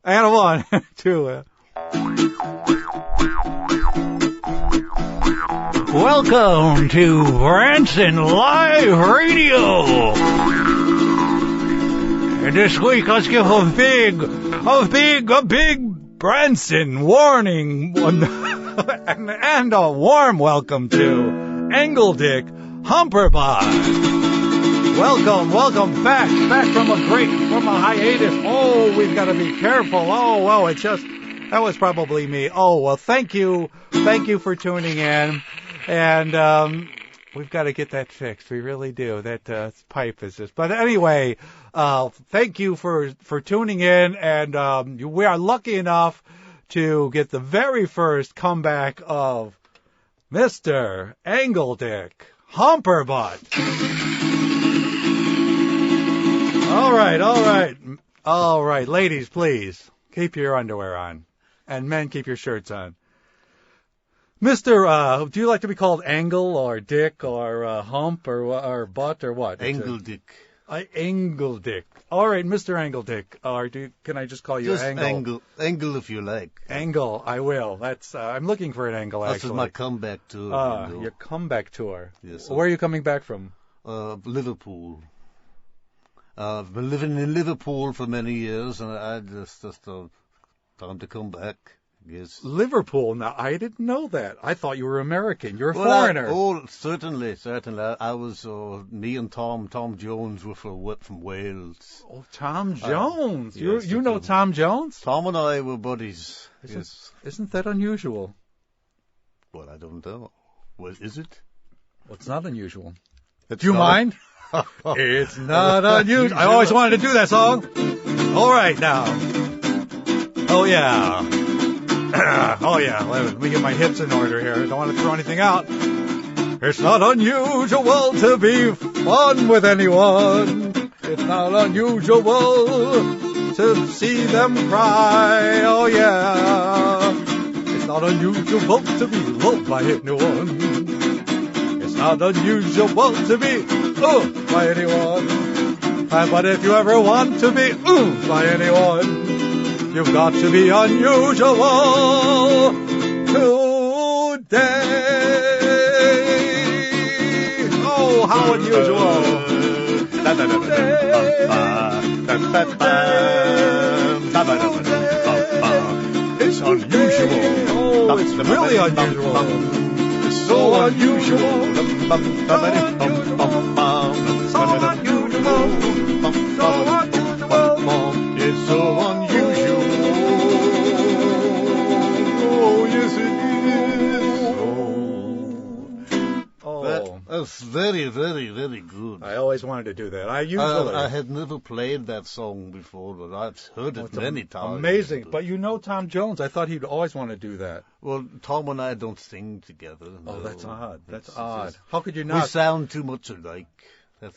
And a 1, 2. Welcome to Branson Live Radio. And this week, let's give a big Branson warning and a warm welcome to Angledick Humperbutt. Welcome back from a hiatus. Oh, we've got to be careful. Oh, well, that was probably me. Oh, well, thank you for tuning in. And we've got to get that fixed. We really do. That pipe is just. But anyway, thank you for tuning in. And we are lucky enough to get the very first comeback of Mr. Angledick Humperbutt. All right. Ladies, please keep your underwear on. And men, keep your shirts on. Mr. Do you like to be called Angle or Dick or Hump or Butt or what? Angledick. Angledick. All right, Mr. Angledick. Or can I just call you just Angle? Angle if you like. Angle, I will. That's I'm looking for an angle, actually. This is my comeback tour. Your comeback tour. Yes. Where are you coming back from? Liverpool. I've been living in Liverpool for many years, and I just time to come back. Yes. Liverpool. Now, I didn't know that. I thought you were American. You're a foreigner. Certainly. I was, me and Tom Jones were from Wales. Oh, Tom Jones. Yes, you know Tom Jones? Tom and I were buddies. Isn't that unusual? Well, I don't know. Well, is it? Well, it's not unusual. Do you mind? It's not unusual. I always wanted to do that song. All right, now. Oh, yeah. Let me get my hips in order here. I don't want to throw anything out. It's not unusual to be fun with anyone. It's not unusual to see them cry. Oh, yeah. It's not unusual to be loved by anyone. It's not unusual to be loved by anyone. But if you ever want to be loved by anyone, you've got to be unusual today. Oh, how unusual. It's unusual. Oh, it's really unusual. It's so unusual. So unusual. It's so unusual. Oh, yes, it is. That's very, very, very good. I always wanted to do that. I had never played that song before, but I've heard it many times. Amazing. But you know Tom Jones. I thought he'd always want to do that. Well, Tom and I don't sing together. Oh, no. That's odd. That's odd. How could you not? We sound too much alike.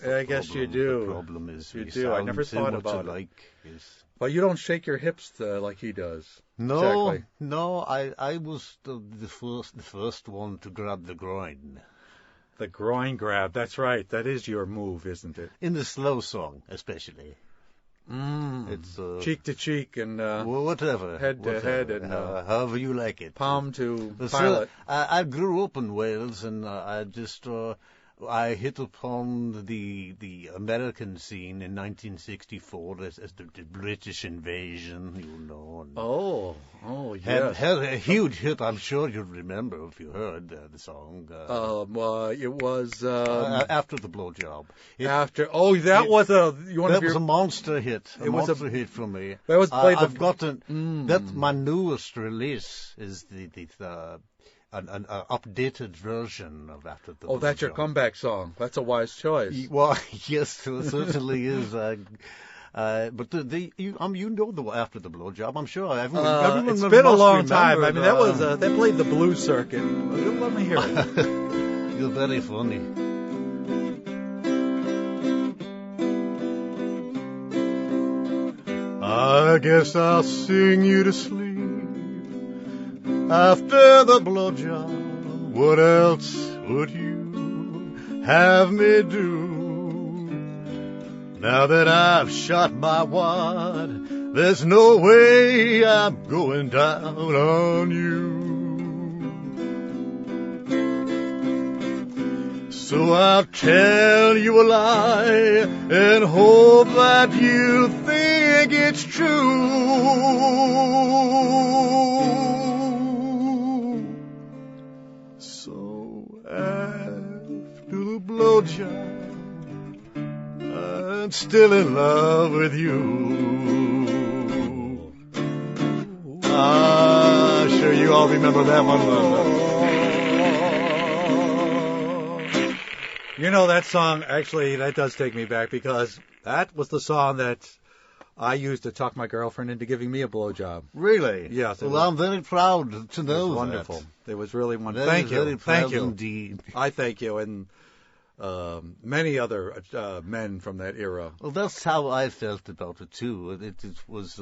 I guess you do. The problem is you we do. sound I never too thought much about alike. it. Yes. But you don't shake your hips like he does. No, exactly. No. I was the first one to grab the groin. The groin grab. That's right. That is your move, isn't it? In the slow song, especially. It's cheek to cheek and whatever, head to head, and however you like it. Palm to pilot. So, I grew up in Wales, and I hit upon the American scene in 1964 as the British invasion, you know. And yes. Had a huge hit. I'm sure you'll remember if you heard the song. It was After the Blowjob. Was a monster hit. It was a hit for me. That was played. I've gotten that. My newest release is the an updated version of After the Blowjob. Oh, that's your comeback song. That's a wise choice. Well, yes, it certainly is. But you know the After the Blowjob. I'm sure everyone it's been a long remember. time. I mean, that was they played the blues circuit. Let me hear it. You're very funny. I guess I'll sing you to sleep after the blowjob. What else would you have me do? Now that I've shot my wad, There's no way I'm going down on you. So I'll tell you a lie and hope that you think it's true. So after the blowjob, I'm still in love with you. Ah, sure you all remember that one. You know, that song, actually, that does take me back because that was the song that I used to talk my girlfriend into giving me a blowjob. Really? Yes. Well, I'm very proud to know that. Wonderful. It was really wonderful. Very, Thank you. very proud Thank you. Indeed. I thank you. And many other men from that era. Well, that's how I felt about it, too. It was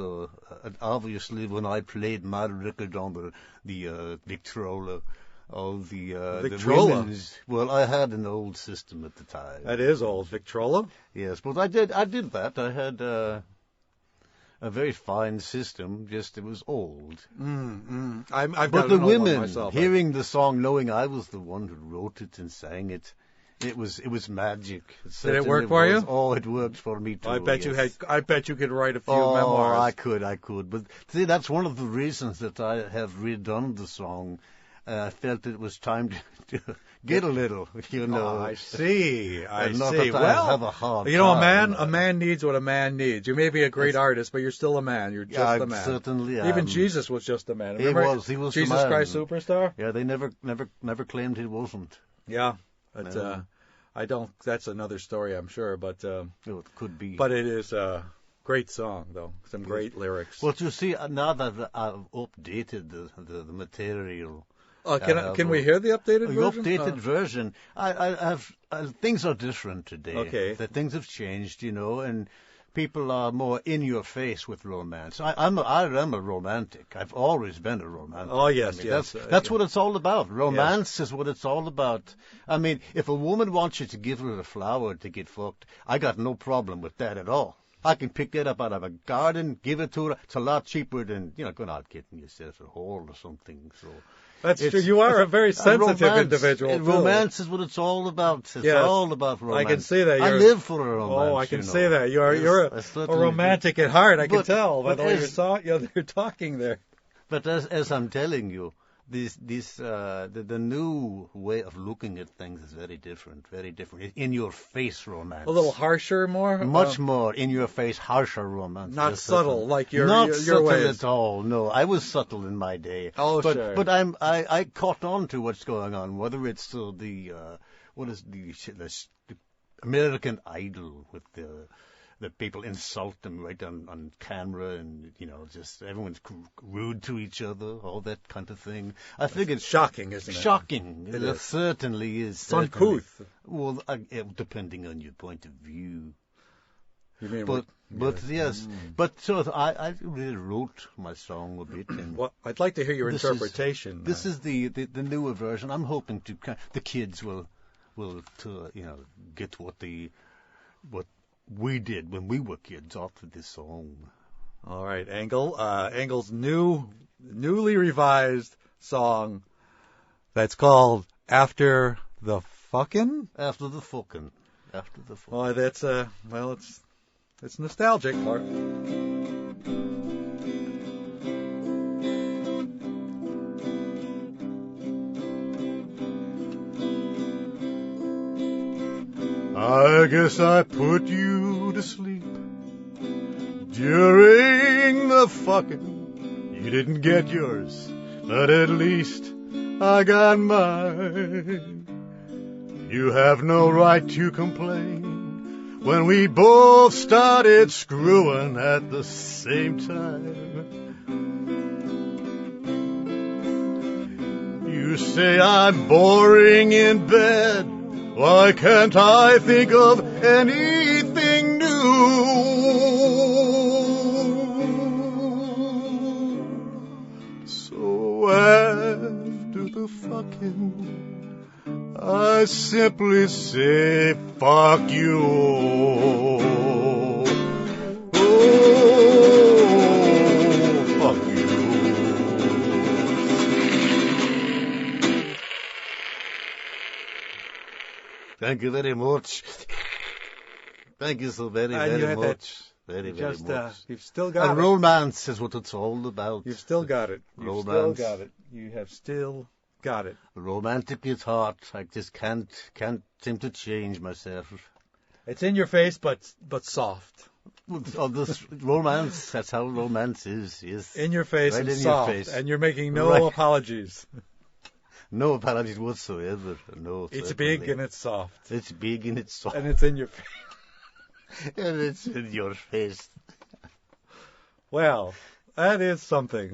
obviously when I played my record on the Victrola. The women's. Well, I had an old system at the time. That is old, Victrola. Yes, but I did that. I had a very fine system. Just it was old. I've but got the an old one women myself, hearing the song, knowing I was the one who wrote it and sang it, it was magic. Did it work for you? Oh, it worked for me too. I bet you could write a few memoirs. memoirs. I could. But see, that's one of the reasons that I have redone the song. I felt it was time to get a little, you know. Oh, I see. Not see. That Well, I have a hard you know, time. a man needs what a man needs. You may be a great artist, but you're still a man. You're just a man. Certainly am. Even Jesus was just a man. Remember, he was Jesus the man. Christ Superstar. Yeah, they never claimed he wasn't. Yeah, but I don't. That's another story, I'm sure. But it could be. But it is a great song, though. Some great lyrics. Well, you see, now that I've updated the material. Can we hear the updated version? The updated version. Things are different today. Okay. That things have changed, you know, and people are more in your face with romance. I am a romantic. I've always been a romantic. Oh yes, I mean, yes. That's what it's all about. Romance is what it's all about. I mean, if a woman wants you to give her a flower to get fucked, I got no problem with that at all. I can pick that up out of a garden, give it to her. It's a lot cheaper than going out getting yourself a hole or something. So. That's true. You are a very sensitive individual. Romance is what it's all about. It's all about romance. I can see that. I live for a romance. Oh, I can see that. You're a romantic at heart. I can tell by the way you're talking there. But as I'm telling you, the new way of looking at things is very different. Very different. In your face romance. A little harsher, more. Much more in your face, harsher romance. Not subtle like your not subtle ways. at all. No, I was subtle in my day. Oh, but, sure. But I caught on to what's going on. Whether it's the American Idol with the people insult them right on camera, and just everyone's rude to each other, all that kind of thing. I think it's shocking, isn't it? Shocking. It is. Certainly is. It's uncouth. Well, depending on your point of view. You mean? But yes. But so I really wrote my song a bit. And well, I'd like to hear your interpretation. This is the newer version. I'm hoping the kids will get what we did when we were kids after this song. All right, Angle's newly revised song that's called After the Fuckin'? After the Fuckin'. Oh, that's it's nostalgic. I guess I put you to sleep during the fucking. You didn't get yours, but at least I got mine. You have no right to complain when we both started screwing at the same time. You say I'm boring in bed. Why can't I think of anything new? So after the fucking, I simply say fuck you. Oh, Thank you very much. Thank you so very, And you very had much. Very, very Just, much. you've still got And it. romance is what it's all about. You've still got it. You've still Romance. got it. You have still got it. Romantic is hard. I just can't seem to change myself. It's in your face, but soft. Oh, this romance, that's how romance is, yes. In your face Right and in your soft. face. And you're making no Right. apologies. No apologies whatsoever. No. It's certainly. big and it's soft. It's big and it's soft. And it's in your face. And it's in your face. Well, that is something.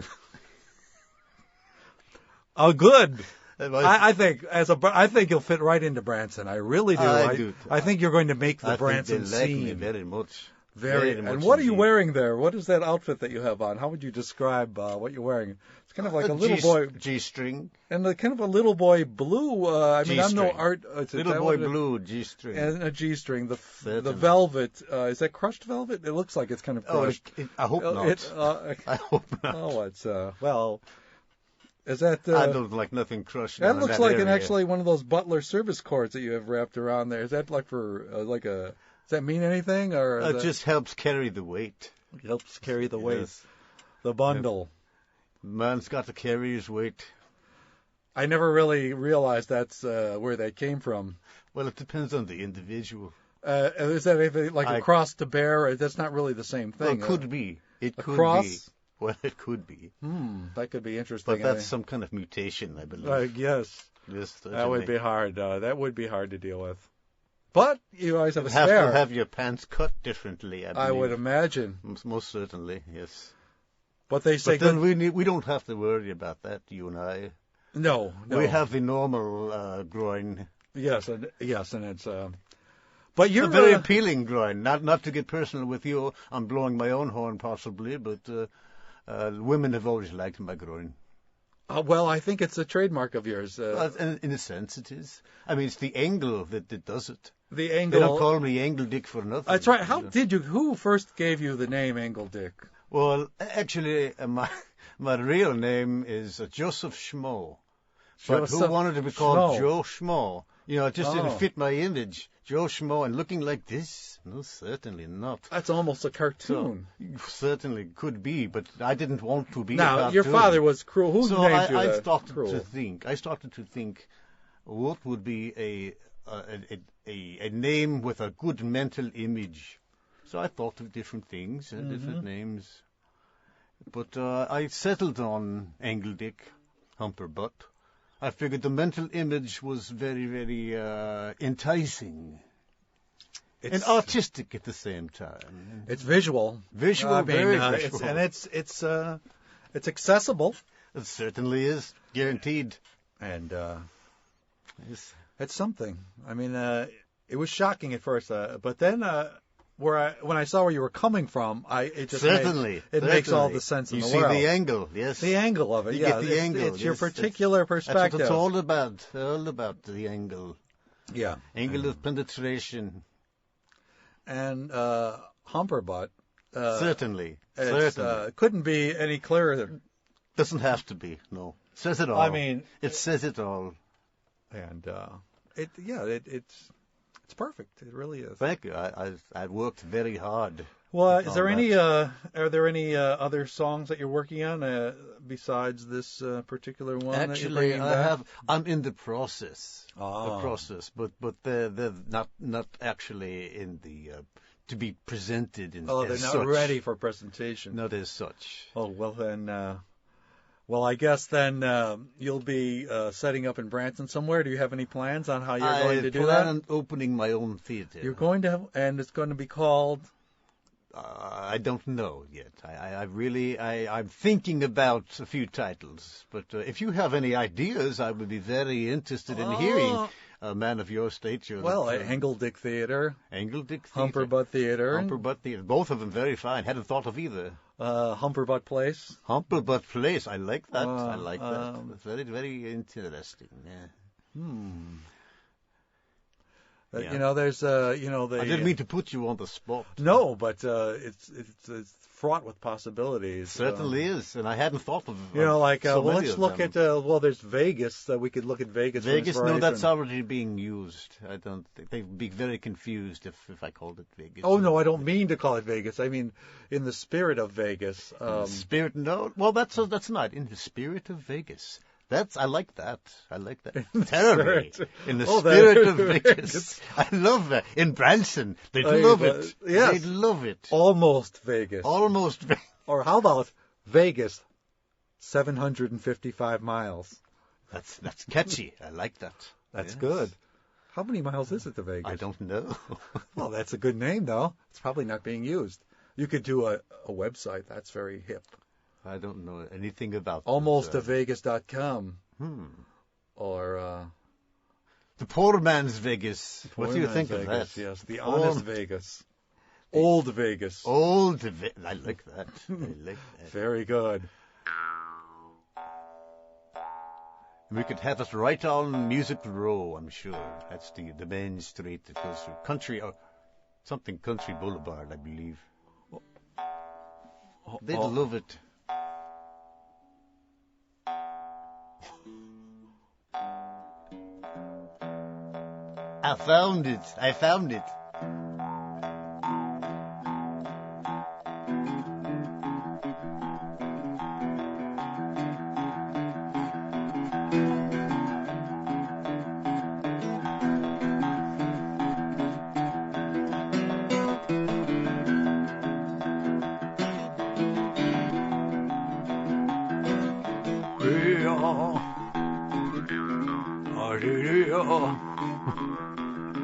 Oh, good. I think I think you'll fit right into Branson. I really do. I do. I think you're going to make the I Branson think they like me scene. very much. Very. Very much And what are you indeed. wearing there? What is that outfit that you have on? How would you describe what you're wearing? It's kind of like a little boy, G-string. and kind of a little boy blue. I mean, I'm no G-string. art. Little boy blue G-string. And a G-string. The Certainly. velvet. Is that crushed velvet? It looks like it's kind of crushed. I hope not. I hope not. Oh, it's well. Is that? I don't like nothing crushed. That in looks that like area. actually one of those butler service cords that you have wrapped around there. Is that like for like a? Does that mean anything or? It just helps carry the weight. Helps carry the weight. Yes. The bundle. Man's got to carry his weight. I never really realized that's where that came from. Well, it depends on the individual. Is that anything like a cross to bear? That's not really the same Well, thing. it could be. It a could cross? be. Well, it could be. That could be interesting. But that's some kind of mutation, I believe. Yes. Yes, That would be hard. That would be hard to deal with. But you always have a You have spare. to have your pants cut differently, I believe. I would imagine. Most certainly, yes. But they say But then we don't have to worry about that, you and I. no. We have the normal groin. Yes, and it's. But you're A very appealing groin. Not to get personal with you, I'm blowing my own horn possibly, but women have always liked my groin. well, I think it's a trademark of yours. In a sense, it is. I mean, it's the angle that does it. The They angle. don't call me Angledick for nothing. That's right. How you know. did you? Who first gave you the name Angledick? Well, actually, my real name is Joseph Schmo. But who Joseph wanted to be called Schmo. Joe Schmo? You know, it just Oh. didn't fit my image. Joe Schmo and looking like this? No, certainly not. That's almost a cartoon. Certainly could be, but I didn't want to be a Now, cartoon. your father was cruel. Who So named you I that? started Cruel. to think, what would be a name with a good mental image? So I thought of different things, different names. But I settled on Angledick Humperbutt. I figured the mental image was very, very enticing and artistic at the same time. It's visual. Visual, very visual. It's accessible. It certainly is, guaranteed. And Yes. it's something. I mean, it was shocking at first, but then when I saw where you were coming from, it just Certainly. makes all the sense in you the see world. the angle, yes. The angle of it, You yeah. get the angle. It's your yes, particular That's perspective. what it's all about the angle. Yeah. Angle of penetration. And Humperbutt. Certainly. It's, Certainly. couldn't be any clearer. Doesn't have to be, no. Says it all. I mean, it says it all. And it's perfect. It really is. Thank you. I worked very hard. Well, is on there that. any? Are there any other songs that you're working on besides this particular one? that you're Actually, bringing back? I'm in the process. Ah. The process, but they're not actually in the to be presented in. Oh, they're as not such. ready for presentation. Not as such. Oh well, then. Well, I guess then you'll be setting up in Branson somewhere. Do you have any plans on how you're going to do I that? plan on opening my own theater. You're going to, and it's going to be called. I don't know yet. I'm thinking about a few titles, but if you have any ideas, I would be very interested in hearing. A man of your stature. Well, Angledick Theater, Angledick Theater, Humperbutt Theater, Humperbutt Theater. Both of them very fine. Hadn't thought of either. Humperbutt Place. Humperbutt Place. I like that. I like that. It's very, very interesting. Yeah. Yeah. You know, there's you know, I didn't mean to put you on the spot. No, but it's fraught with possibilities. It certainly is, and I hadn't thought of. You know, like so well, many let's of look them. at well, there's Vegas. We could look at Vegas. Vegas, for no, inspiration. that's already being used. I don't think they'd be very confused if I called it Vegas. Oh no, I don't mean to call it Vegas. I mean in the spirit of Vegas. Spirit, no. Well, that's not in the spirit of Vegas. I like that. I like that terribly. In the spirit of Vegas. I love that. In Branson, they'd love it. Yes. They'd love it. Almost Vegas. Almost. Or how about Vegas? 755 miles. That's catchy. I like that. That's good. How many miles is it to Vegas? I don't know. Well, that's a good name, though. It's probably not being used. You could do a website. That's very hip. I don't know anything about AlmostToVegas.com. Or the poor man's Vegas. What do you think of that? Yes, the honest Vegas. Old Vegas. Old Vegas. I like that. I like that. Very good. We could have it right on Music Row, I'm sure. That's the main street that goes through Country, or something Country Boulevard, I believe. They'd love it. I found it.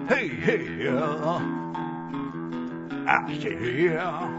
Hey, hey, I said, yeah.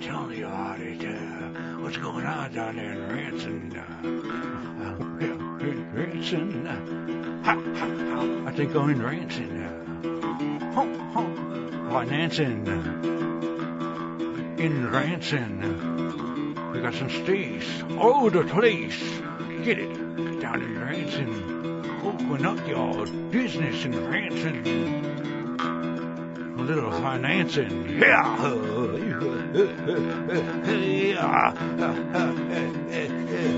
Tell me about it. What's going on down there in Branson? Branson? I think I'm in Branson. Financing. In Branson. We got some stays. Oh, the police. Get it. Get down in Branson. Open up your business in Branson. A little financing. Yeah.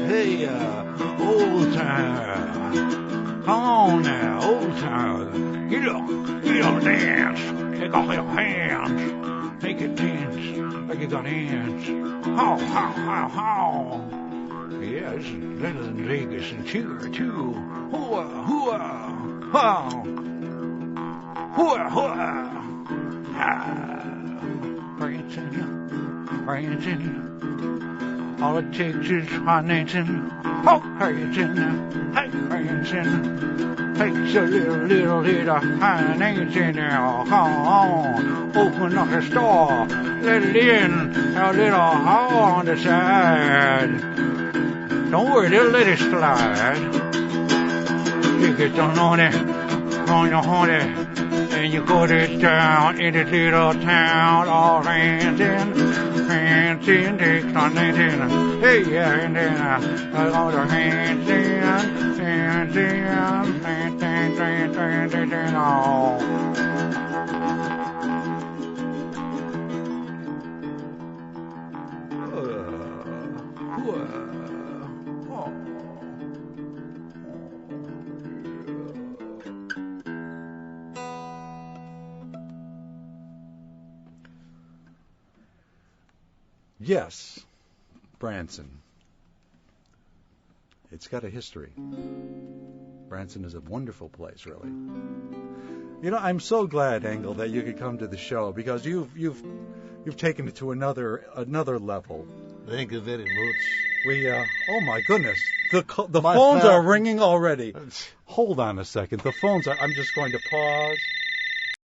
Hey, old time. Come on now, old time. Get up, dance. Take off your hands. Make it dance like you got hands. How. Yeah, this is better than Vegas and cheer too. Hooah. Branson, all it takes is financing. Branson, hey, Branson, takes a little financing now. Open up the store, let it in, a little hole on the side. Don't worry, they'll let it slide. You get on it, on your honey. And you go this down in this little town, all Branson, takes on Branson. Hey, yeah, and then all the Branson, Yes, Branson. It's got a history. Branson is a wonderful place, really. You know, I'm so glad, Angle, that you could come to the show because you've taken it to another level. Thank you very much. Oh my goodness, the phones are ringing already. Hold on a second, the phones are. I'm just going to pause.